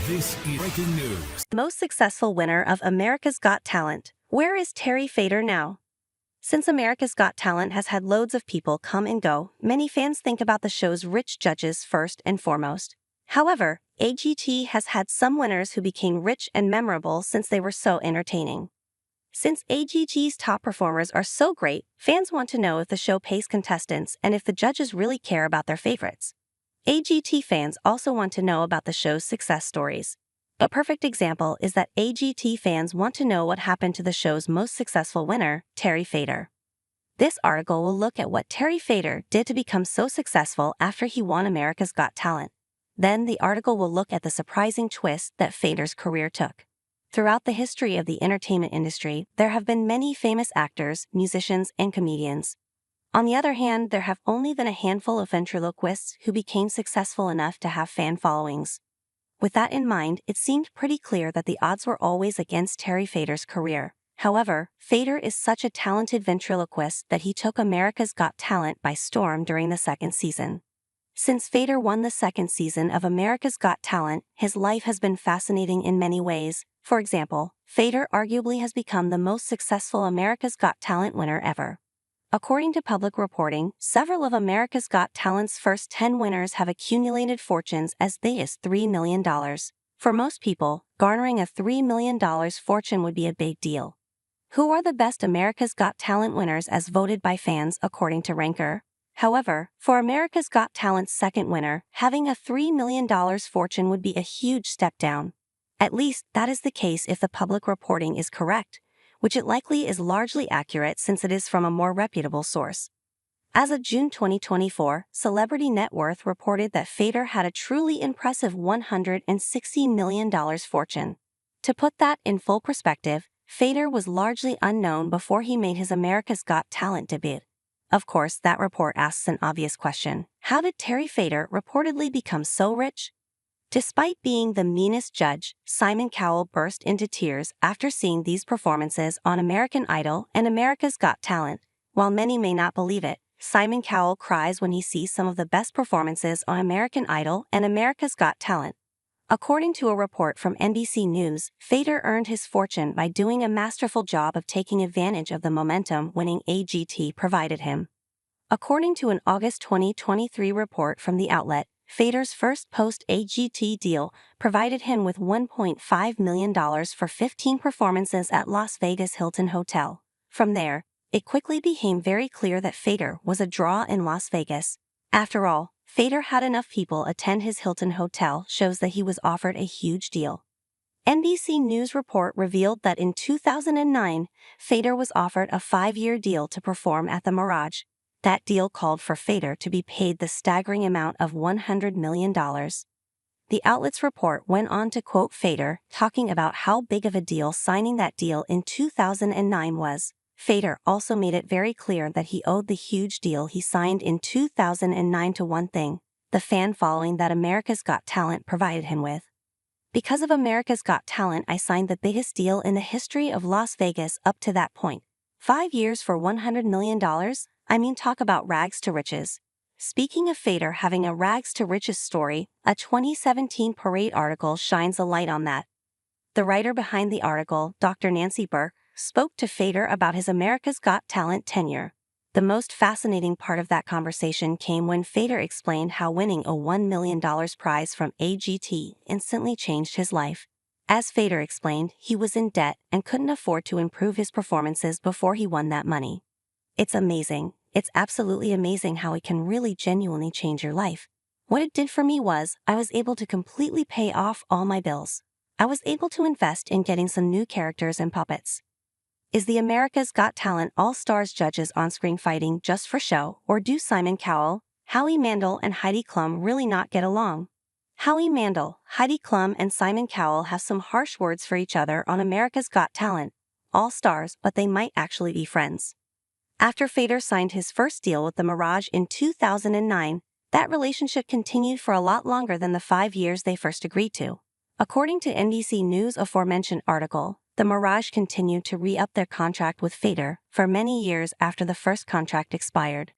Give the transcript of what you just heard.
This is breaking news. Most successful winner of America's Got Talent. Where is Terry Fator now? Since America's Got Talent has had loads of people come and go, many fans think about the show's rich judges first and foremost. However, AGT has had some winners who became rich and memorable since they were so entertaining. Since AGT's top performers are so great, fans want to know if the show pays contestants and if the judges really care about their favorites. AGT fans also want to know about the show's success stories. A perfect example is that AGT fans want to know what happened to the show's most successful winner, Terry Fator. This article will look at what Terry Fator did to become so successful after he won America's Got Talent. Then the article will look at the surprising twist that Fator's career took. Throughout the history of the entertainment industry, there have been many famous actors, musicians, and comedians. On the other hand, there have only been a handful of ventriloquists who became successful enough to have fan followings. With that in mind, it seemed pretty clear that the odds were always against Terry Fator's career. However, Fator is such a talented ventriloquist that he took America's Got Talent by storm during the second season. Since Fator won the second season of America's Got Talent, his life has been fascinating in many ways. For example, Fator arguably has become the most successful America's Got Talent winner ever. According to public reporting, several of America's Got Talent's first 10 winners have accumulated fortunes as big as $3 million. For most people, garnering a $3 million fortune would be a big deal. Who are the best America's Got Talent winners as voted by fans according to Ranker? However, for America's Got Talent's second winner, having a $3 million fortune would be a huge step down. At least, that is the case if the public reporting is correct, which it likely is largely accurate since it is from a more reputable source. As of June 2024, Celebrity Net Worth reported that Fator had a truly impressive $160 million fortune. To put that in full perspective, Fator was largely unknown before he made his America's Got Talent debut. Of course, that report asks an obvious question. How did Terry Fator reportedly become so rich? Despite being the meanest judge, Simon Cowell burst into tears after seeing these performances on American Idol and America's Got Talent. While many may not believe it, Simon Cowell cries when he sees some of the best performances on American Idol and America's Got Talent. According to a report from NBC News, Fator earned his fortune by doing a masterful job of taking advantage of the momentum winning AGT provided him. According to an August 2023 report from the outlet, Fator's first post-AGT deal provided him with $1.5 million for 15 performances at Las Vegas Hilton Hotel. From there, it quickly became very clear that Fator was a draw in Las Vegas. After all, Fator had enough people attend his Hilton Hotel shows that he was offered a huge deal. NBC News report revealed that in 2009, Fator was offered a 5-year deal to perform at the Mirage. That deal called for Fator to be paid the staggering amount of $100 million. The outlet's report went on to quote Fator, talking about how big of a deal signing that deal in 2009 was. Fator also made it very clear that he owed the huge deal he signed in 2009 to one thing: the fan following that America's Got Talent provided him with. Because of America's Got Talent, I signed the biggest deal in the history of Las Vegas up to that point. 5 years for $100 million? I mean, talk about rags to riches. Speaking of Fator having a rags to riches story, a 2017 Parade article shines a light on that. The writer behind the article, Dr. Nancy Burke, spoke to Fator about his America's Got Talent tenure. The most fascinating part of that conversation came when Fator explained how winning a $1 million prize from AGT instantly changed his life. As Fator explained, he was in debt and couldn't afford to improve his performances before he won that money. It's amazing. It's absolutely amazing how it can really genuinely change your life. What it did for me was, I was able to completely pay off all my bills. I was able to invest in getting some new characters and puppets. Is the America's Got Talent All-Stars judges on-screen fighting just for show, or do Simon Cowell, Howie Mandel, and Heidi Klum really not get along? Howie Mandel, Heidi Klum, and Simon Cowell have some harsh words for each other on America's Got Talent. All-stars, but they might actually be friends. After Fator signed his first deal with the Mirage in 2009, that relationship continued for a lot longer than the 5 years they first agreed to. According to NBC News' aforementioned article, the Mirage continued to re-up their contract with Fator for many years after the first contract expired.